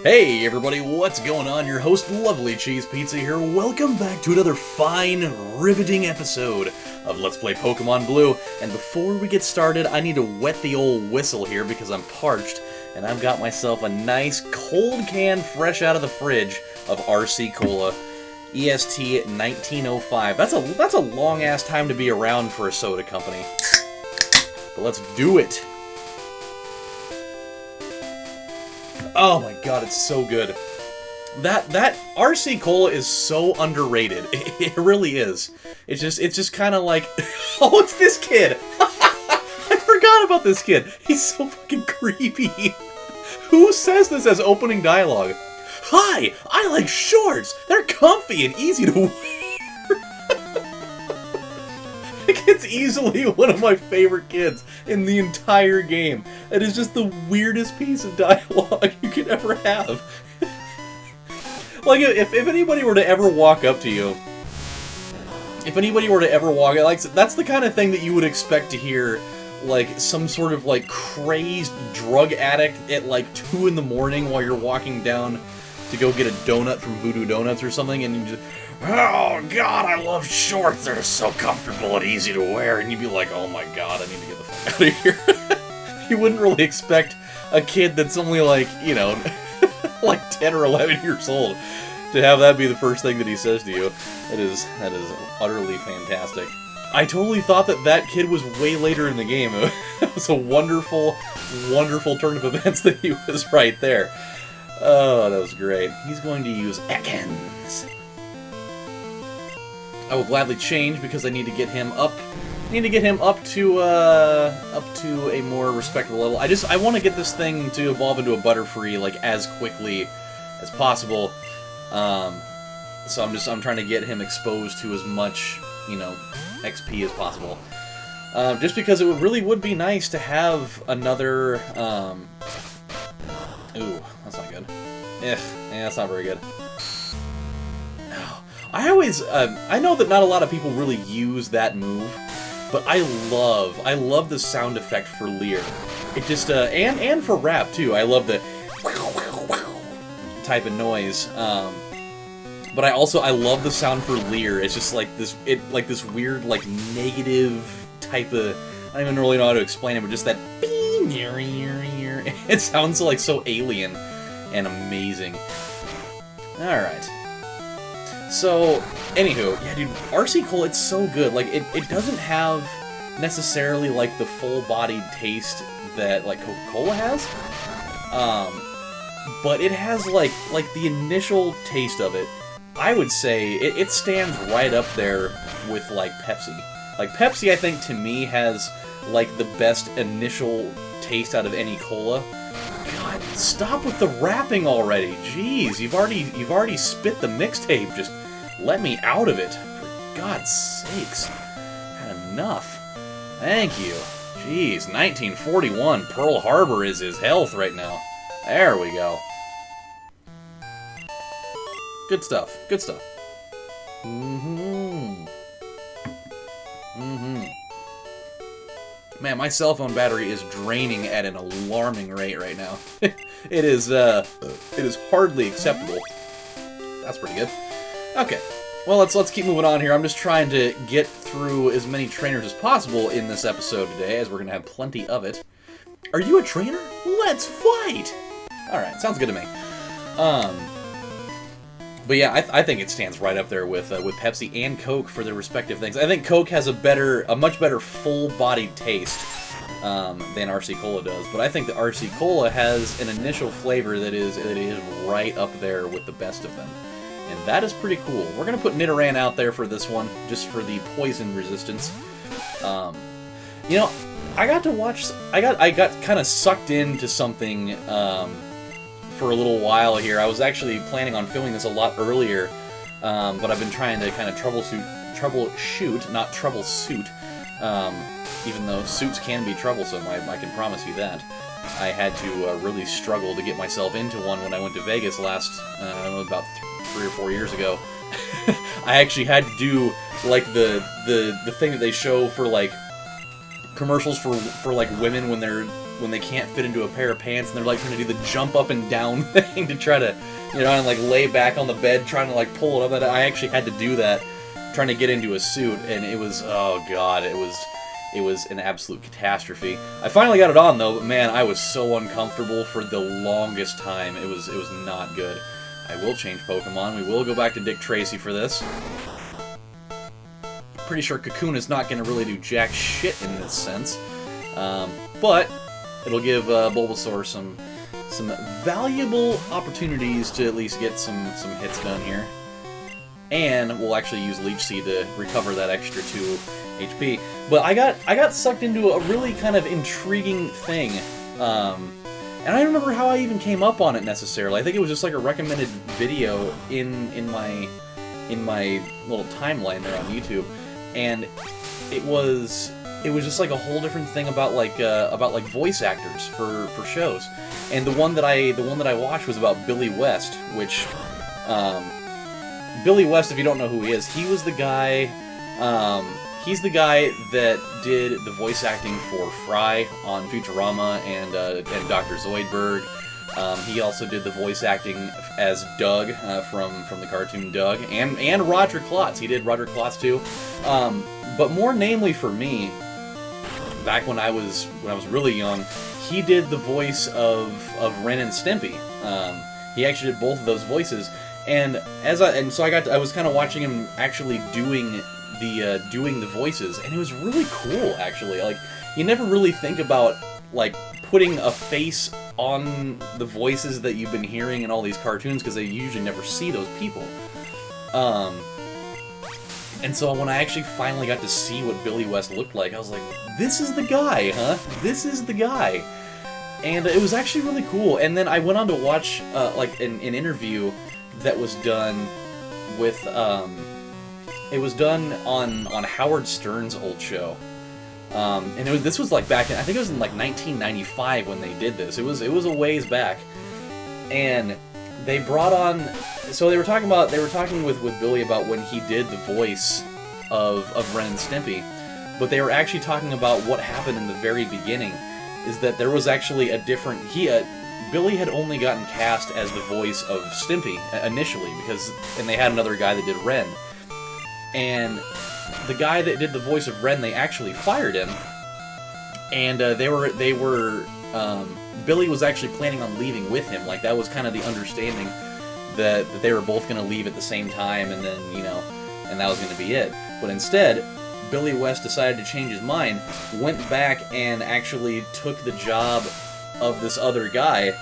Hey everybody, what's going on? Your host, LovelyCheesePizza here. Welcome back to another fine, riveting episode of Let's Play Pokemon Blue. And before we get started, I need to wet the old whistle here because I'm parched, and I've got myself a nice cold can fresh out of the fridge of RC Cola EST 1905. That's a long-ass time to be around for a soda company. But let's do it. Oh my god, it's so good. That RC Cola is so underrated. It really is. It's just kind of like, oh, it's this kid. I forgot about this kid. He's so fucking creepy. Who says this as opening dialogue? Hi, I like shorts. They're comfy and easy to wear. It's easily one of my favorite kids in the entire game. It is just the weirdest piece of dialogue you could ever have. Like, if anybody were to ever walk up to you, like, that's the kind of thing that you would expect to hear, like, some sort of, like, crazed drug addict at, like, 2 in the morning while you're walking down to go get a donut from Voodoo Donuts or something, and you just, oh god, I love shorts, they're so comfortable and easy to wear, and you'd be like, oh my god, I need to get the fuck out of here. You wouldn't really expect a kid that's only like, you know, like 10 or 11 years old to have that be the first thing that he says to you. That is utterly fantastic. I totally thought that kid was way later in the game. It was a wonderful, wonderful turn of events that he was right there. Oh, that was great. He's going to use Ekans. I will gladly change because I need to get him up. Up to a more respectable level. I want to get this thing to evolve into a Butterfree like as quickly as possible. So I'm trying to get him exposed to as much, you know, XP as possible. Just because it really would be nice to have another. Ooh, that's not good. Yeah, that's not very good. I always, I know that not a lot of people really use that move, but I love the sound effect for Leer. It just, and for rap too. I love the type of noise. But I love the sound for Leer. It's just like this, this weird, like, negative type of, I don't even really know how to explain it, but just that, it sounds like so alien and amazing. Alright. So, anywho, yeah, dude, RC Cola, it's so good. Like, it doesn't have necessarily, like, the full-bodied taste that, like, Coca-Cola has. But it has, like the initial taste of it, I would say, it stands right up there with, like, Pepsi. Like, Pepsi, I think, to me, has, like, the best initial taste out of any cola. God, stop with the rapping already. Jeez, you've already spit the mixtape. Just let me out of it. For God's sakes. Had enough. Thank you. Jeez, 1941. Pearl Harbor is his health right now. There we go. Good stuff. Good stuff. Man, my cell phone battery is draining at an alarming rate right now. It is hardly acceptable. That's pretty good. Okay, well, let's keep moving on here. I'm just trying to get through as many trainers as possible in this episode today, as we're gonna have plenty of it. Are you a trainer? Let's fight! Alright, sounds good to me. But yeah, I think it stands right up there with Pepsi and Coke for their respective things. I think Coke has a much better full-bodied taste than RC Cola does. But I think that RC Cola has an initial flavor that is right up there with the best of them, and that is pretty cool. We're gonna put Nidoran out there for this one, just for the poison resistance. You know, I got kind of sucked into something. For a little while here. I was actually planning on filming this a lot earlier, but I've been trying to kind of troubleshoot, not troubleshoot, even though suits can be troublesome, I can promise you that. I had to really struggle to get myself into one when I went to Vegas last, about 3 or 4 years ago. I actually had to do, like, the thing that they show for, like, commercials for like, women when when they can't fit into a pair of pants and they're like trying to do the jump up and down thing to try to, you know, and like lay back on the bed trying to like pull it up. I actually had to do that, trying to get into a suit, and it was, oh god, it was an absolute catastrophe. I finally got it on though, but man, I was so uncomfortable for the longest time. It was not good. I will change Pokemon. We will go back to Dick Tracy for this. Pretty sure Cocoon is not going to really do jack shit in this sense, but it'll give Bulbasaur some valuable opportunities to at least get some hits done here. And we'll actually use Leech Seed to recover that extra 2 HP. But I got sucked into a really kind of intriguing thing, and I don't remember how I even came up on it necessarily. I think it was just like a recommended video in my little timeline there on YouTube, and it was just like a whole different thing about like voice actors for shows. And the one that I watched was about Billy West, which Billy West, if you don't know who he is, he was the guy. He's the guy that did the voice acting for Fry on Futurama and Dr. Zoidberg. He also did the voice acting as Doug from the cartoon Doug, and Roger Klotz. He did Roger Klotz too. But more namely for me, back when I was really young, he did the voice of Ren and Stimpy. He actually did both of those voices, and so I was kind of watching him actually doing the voices, and it was really cool actually. Like, you never really think about like putting a face on the voices that you've been hearing in all these cartoons, because they usually never see those people. And so when I actually finally got to see what Billy West looked like, I was like, this is the guy, huh? This is the guy. And it was actually really cool. And then I went on to watch like an interview that was done with it was done on Howard Stern's old show. And this was like back in, I think it was in like 1995 when they did this. It was a ways back. And they brought on, so they were talking with Billy about when he did the voice of Ren and Stimpy, but they were actually talking about what happened in the very beginning, is that there was actually a different, Billy had only gotten cast as the voice of Stimpy initially, and they had another guy that did Ren. And the guy that did the voice of Ren, they actually fired him, and Billy was actually planning on leaving with him. Like, that was kind of the understanding, that they were both going to leave at the same time, and then, you know, and that was going to be it. But instead, Billy West decided to change his mind, went back and actually took the job of this other guy,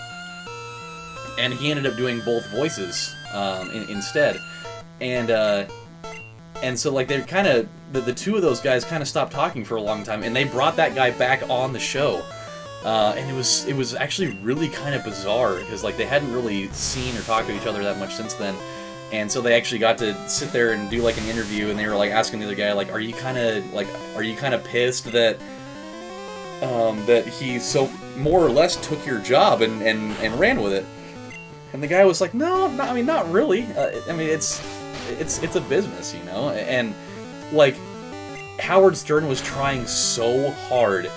and he ended up doing both voices instead. And so, like, they're kind of, the two of those guys kind of stopped talking for a long time, and they brought that guy back on the show. And it was actually really kind of bizarre, because like they hadn't really seen or talked to each other that much since then, and so they actually got to sit there and do like an interview, and they were like asking the other guy, like, are you kind of pissed that that he so more or less took your job and ran with it? And the guy was like, no, I mean, not really. I mean, it's a business, you know. And like, Howard Stern was trying so hard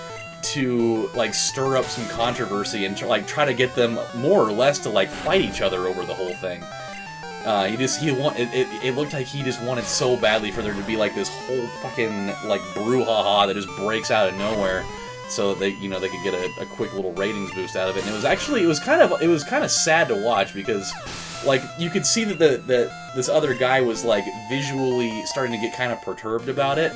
to like stir up some controversy and try to get them more or less to like fight each other over the whole thing. It looked like he just wanted so badly for there to be like this whole fucking like brouhaha that just breaks out of nowhere, so that they could get a quick little ratings boost out of it. And it was kind of sad to watch, because like you could see that this other guy was like visually starting to get kind of perturbed about it.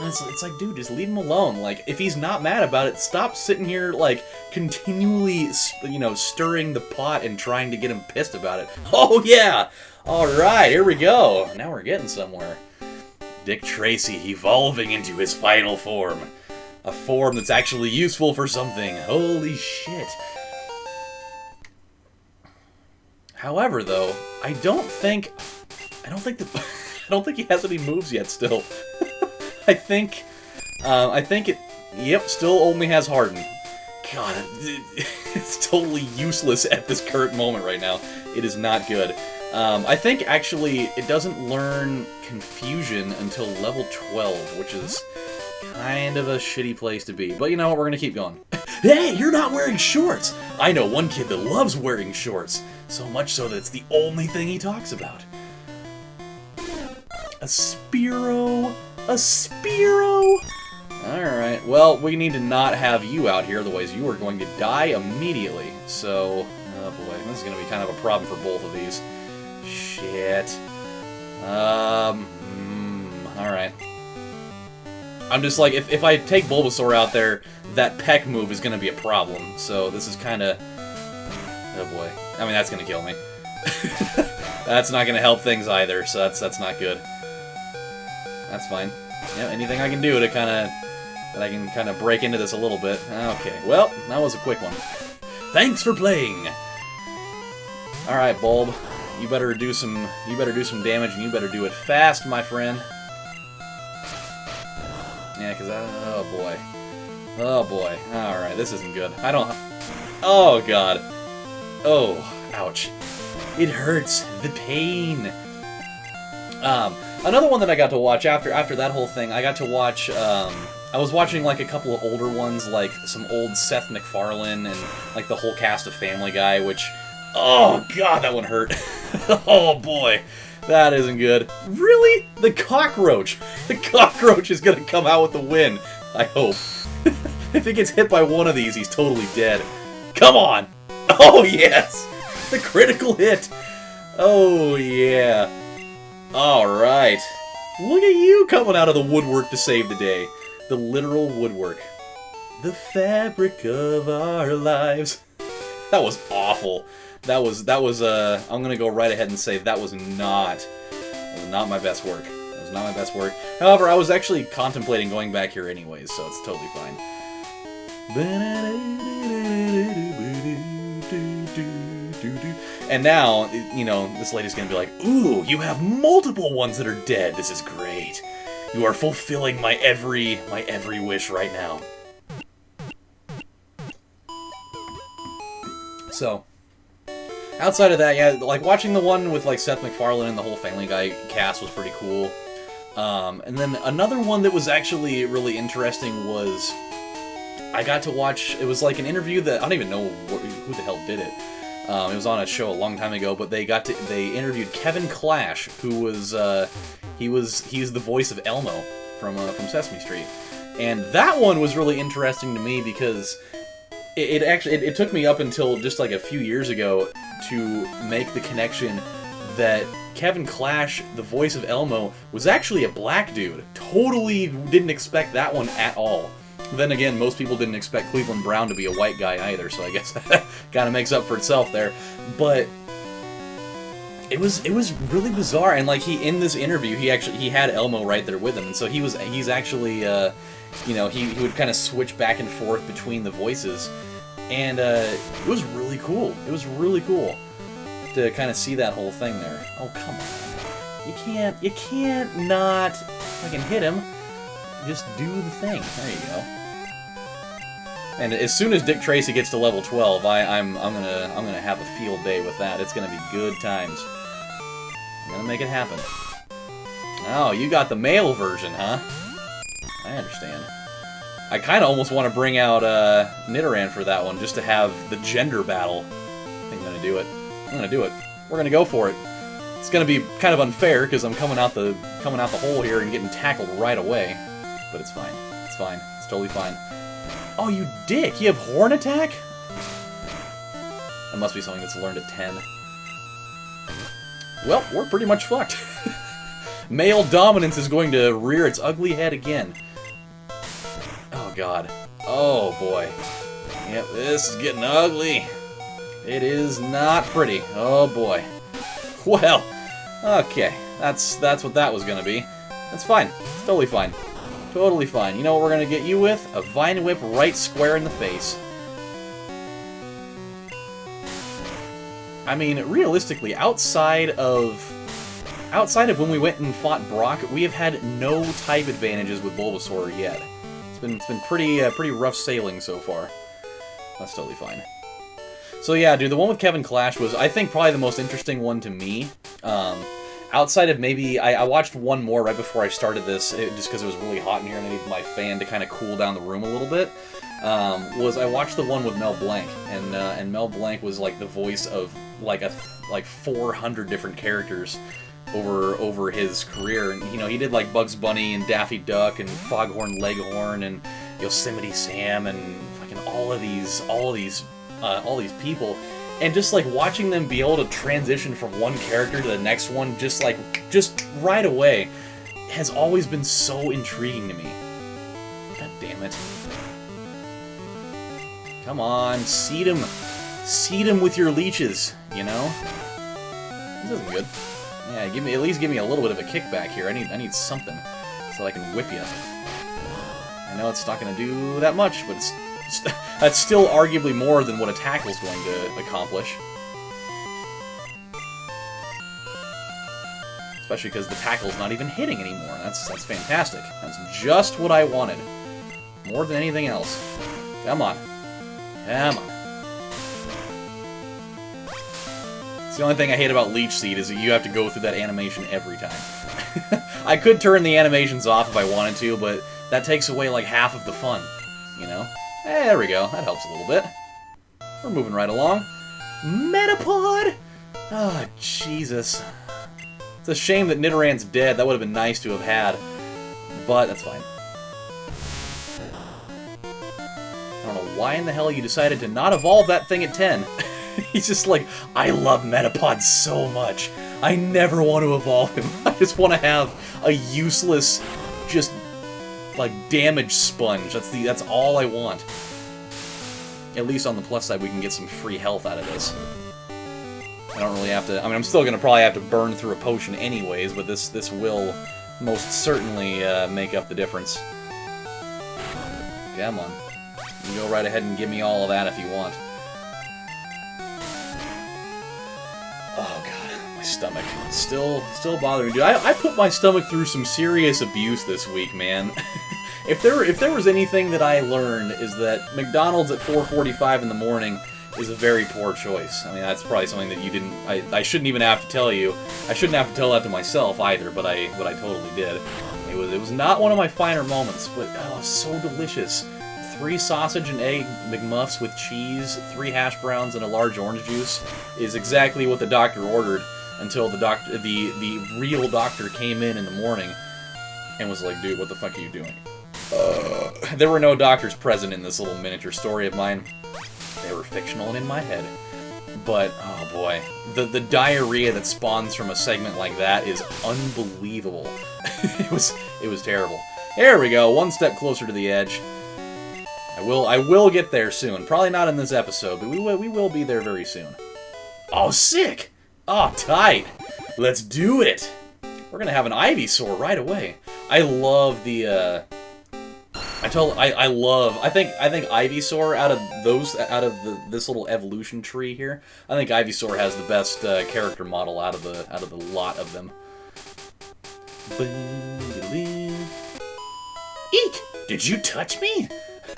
And it's like, dude, just leave him alone. Like, if he's not mad about it, stop sitting here, like, continually, stirring the pot and trying to get him pissed about it. Oh, yeah! Alright, here we go. Now we're getting somewhere. Dick Tracy evolving into his final form. A form that's actually useful for something. Holy shit. However, though, I don't think he has any moves yet still. I think it, yep, still only has Harden. God, it's totally useless at this current moment right now. It is not good. I think, actually, it doesn't learn Confusion until level 12, which is kind of a shitty place to be. But you know what, we're gonna keep going. Hey, you're not wearing shorts! I know one kid that loves wearing shorts. So much so that it's the only thing he talks about. A Spearow? A Spearow? Alright, well, we need to not have you out here, otherwise you are going to die immediately. So, oh boy, this is going to be kind of a problem for both of these. Shit. Alright. I'm just like, if I take Bulbasaur out there, that peck move is going to be a problem. So this is kind of... Oh boy. I mean, that's going to kill me. That's not going to help things either, so that's not good. That's fine. Yeah, anything I can do to kind of break into this a little bit. Okay, well, that was a quick one. Thanks for playing. All right, Bulb, you better do some damage, and you better do it fast, my friend. Yeah, because oh boy. Oh boy. All right, this isn't good. I don't. Oh god. Oh, ouch. It hurts. The pain. Another one that I got to watch after that whole thing, I got to watch, I was watching, like, a couple of older ones, like, some old Seth MacFarlane and, like, the whole cast of Family Guy, which, oh, God, that one hurt. Oh, boy. That isn't good. Really? The cockroach! The cockroach is gonna come out with the win, I hope. If he gets hit by one of these, he's totally dead. Come on! Oh, yes! The critical hit! Oh, yeah. Alright. Look at you coming out of the woodwork to save the day. The literal woodwork. The fabric of our lives. That was awful. That was, I'm gonna go right ahead and say that was not my best work. That was not my best work. However, I was actually contemplating going back here anyways, so it's totally fine. And now, you know, this lady's gonna be like, ooh, you have multiple ones that are dead. This is great. You are fulfilling my every wish right now. So, outside of that, yeah, like watching the one with like Seth MacFarlane and the whole Family Guy cast was pretty cool. And then another one that was actually really interesting was I got to watch. It was like an interview that I don't even know who the hell did it. It was on a show a long time ago, but they interviewed Kevin Clash, who was he's the voice of Elmo from Sesame Street, and that one was really interesting to me because it took me up until just like a few years ago to make the connection that Kevin Clash, the voice of Elmo, was actually a black dude. Totally didn't expect that one at all. Then again, most people didn't expect Cleveland Brown to be a white guy either, so I guess that kind of makes up for itself there. But it was really bizarre, and like in this interview, he had Elmo right there with him, and so he's actually you know, he would kind of switch back and forth between the voices, and it was really cool. It was really cool to kind of see that whole thing there. Oh, come on, you can't not fucking hit him. Just do the thing. There you go. And as soon as Dick Tracy gets to level 12, I'm gonna have a field day with that. It's gonna be good times. I'm gonna make it happen. Oh, you got the male version, huh? I understand. I kind of almost want to bring out Nidoran for that one, just to have the gender battle. I think I'm gonna do it. I'm gonna do it. We're gonna go for it. It's gonna be kind of unfair because I'm coming out the hole here and getting tackled right away. But it's fine. It's fine. It's totally fine. Oh, you dick! You have Horn Attack? That must be something that's learned at 10. Well, we're pretty much fucked. Male dominance is going to rear its ugly head again. Oh, God. Oh, boy. Yep, this is getting ugly. It is not pretty. Oh, boy. Well, okay. That's what that was gonna be. That's fine. It's totally fine. Totally fine. You know what we're gonna get you with? A Vine Whip right square in the face. I mean, realistically, outside of when we went and fought Brock, we have had no type advantages with Bulbasaur yet. It's been pretty rough sailing so far. That's totally fine. So yeah, dude, the one with Kevin Clash was, I think, probably the most interesting one to me. Outside of maybe, I watched one more right before I started this, just because it was really hot in here and I needed my fan to kind of cool down the room a little bit. was I watched the one with Mel Blanc, and Mel Blanc was like the voice of like 400 different characters over his career, and he did like Bugs Bunny and Daffy Duck and Foghorn Leghorn and Yosemite Sam and fucking all these people, and just like watching them be able to transition from one character to the next one just right away has always been so intriguing to me. God damn it. Come on, seed him with your leeches, This isn't good. Yeah, at least give me a little bit of a kickback here. I need something so I can whip you. I know it's not going to do that much, but that's still arguably more than what a tackle's going to accomplish. Especially because the tackle's not even hitting anymore. That's fantastic. That's just what I wanted. More than anything else. Come on. Come on. It's the only thing I hate about Leech Seed is that you have to go through that animation every time. I could turn the animations off if I wanted to, but that takes away like half of the fun, There we go. That helps a little bit. We're moving right along. Metapod! Oh, Jesus. It's a shame that Nidorann's dead. That would have been nice to have had, but that's fine. I don't know why in the hell you decided to not evolve that thing at 10. He's just like, I love Metapod so much. I never want to evolve him. I just want to have a useless, just, like, damage sponge. That's all I want. At least on the plus side, we can get some free health out of this. I don't really have to... I mean, I'm still going to probably have to burn through a potion anyways, but this will most certainly make up the difference. Come on. You can go right ahead and give me all of that if you want. Oh god, my stomach. Still bothering me. Dude, I put my stomach through some serious abuse this week, man. If there was anything that I learned is that McDonald's at 4:45 in the morning is a very poor choice. I mean, that's probably something that you didn't... I shouldn't even have to tell you. I shouldn't have to tell that to myself either, but I totally did. It was not one of my finer moments, but oh, so delicious. 3 sausage and egg McMuffs with cheese, 3 hash browns, and a large orange juice is exactly what the doctor ordered until the real doctor came in the morning and was like, dude, what the fuck are you doing? There were no doctors present in this little miniature story of mine. They were fictional and in my head. But, oh boy, the diarrhea that spawns from a segment like that is unbelievable. It was terrible. There we go, one step closer to the edge. I will get there soon. Probably not in this episode, but we will be there very soon. Oh, sick! Oh, tight! Let's do it! We're gonna have an Ivysaur right away. I love the, I think Ivysaur this little evolution tree here, I think Ivysaur has the best character model out of the lot of them. Eek! Did you touch me?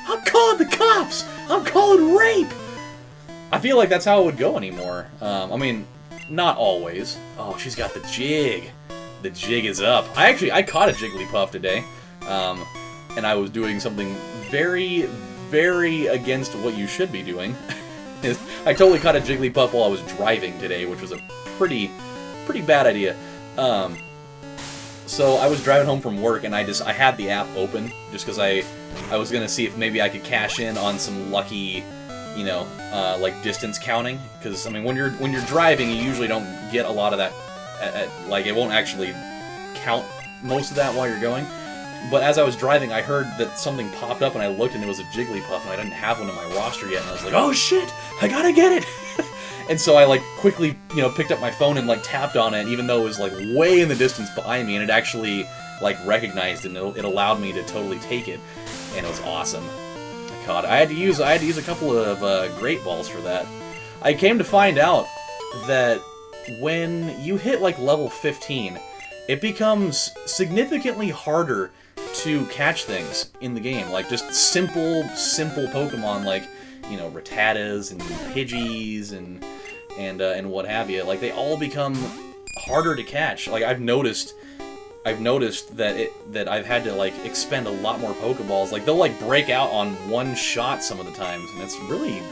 I'm calling the cops! I'm calling rape! I feel like that's how it would go anymore. I mean, not always. Oh, she's got the jig. The jig is up. I caught a Jigglypuff today. And I was doing something very, very against what you should be doing. I totally caught a Jigglypuff while I was driving today, which was a pretty bad idea. So I was driving home from work, and I had the app open just because I was gonna see if maybe I could cash in on some lucky, like distance counting. Because I mean, when you're driving, you usually don't get a lot of that. Like it won't actually count most of that while you're going. But as I was driving, I heard that something popped up, and I looked, and it was a Jigglypuff, and I didn't have one in my roster yet, and I was like, oh shit, I gotta get it! And so I, like, quickly, picked up my phone and, like, tapped on it, even though it was, like, way in the distance behind me, and it actually, like, recognized it, and it allowed me to totally take it, and it was awesome. I caught it. I had to use a couple of Great Balls for that. I came to find out that when you hit, like, level 15, it becomes significantly harder to catch things in the game, like just simple Pokemon like, Rattatas and Pidgeys and what have you. Like they all become harder to catch. Like I've noticed I've noticed that I've had to like expend a lot more Pokeballs. Like they'll like break out on one shot some of the times, and it's really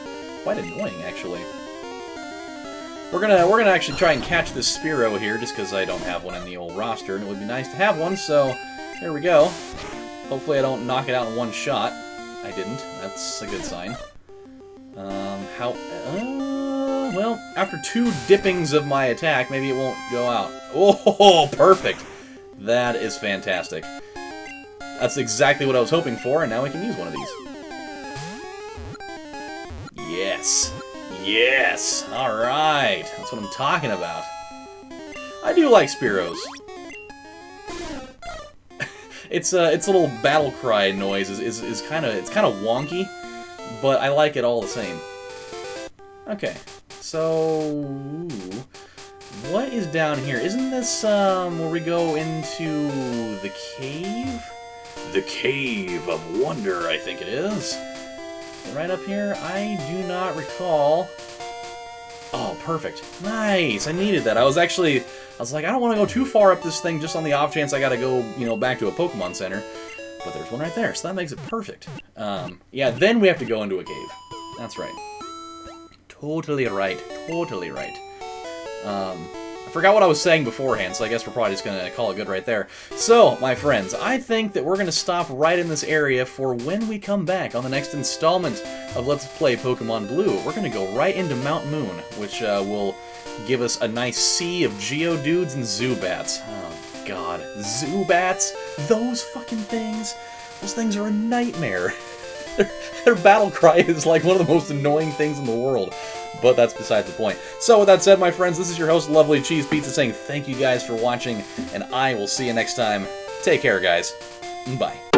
quite annoying actually. We're gonna actually try and catch this Spearow here, just because I don't have one in the old roster, and it would be nice to have one. So here we go. Hopefully I don't knock it out in one shot. I didn't. That's a good sign. Well, after 2 dippings of my attack, maybe it won't go out. Oh, perfect! That is fantastic. That's exactly what I was hoping for, and now we can use one of these. Yes! Yes! Alright! That's what I'm talking about. I do like Spearows. Its little battle cry noise is kind of wonky, but I like it all the same. Okay, so what is down here? Isn't this where we go into the cave? The Cave of Wonder, I think it is. Right up here? I do not recall. Oh, perfect. Nice! I needed that. I was like, I don't want to go too far up this thing just on the off chance I gotta go, you know, back to a Pokemon Center. But there's one right there, so that makes it perfect. Yeah, then we have to go into a cave. That's right. Totally right. Totally right. I forgot what I was saying beforehand, so I guess we're probably just going to call it good right there. So, my friends, I think that we're going to stop right in this area for when we come back on the next installment of Let's Play Pokemon Blue. We're going to go right into Mount Moon, which will give us a nice sea of Geodudes and Zubats. Oh, God. Zubats? Those fucking things? Those things are a nightmare. Their battle cry is like one of the most annoying things in the world. But that's besides the point. So with that said, my friends, this is your host, LovelyCheesePizza, saying thank you guys for watching, and I will see you next time. Take care, guys. Bye.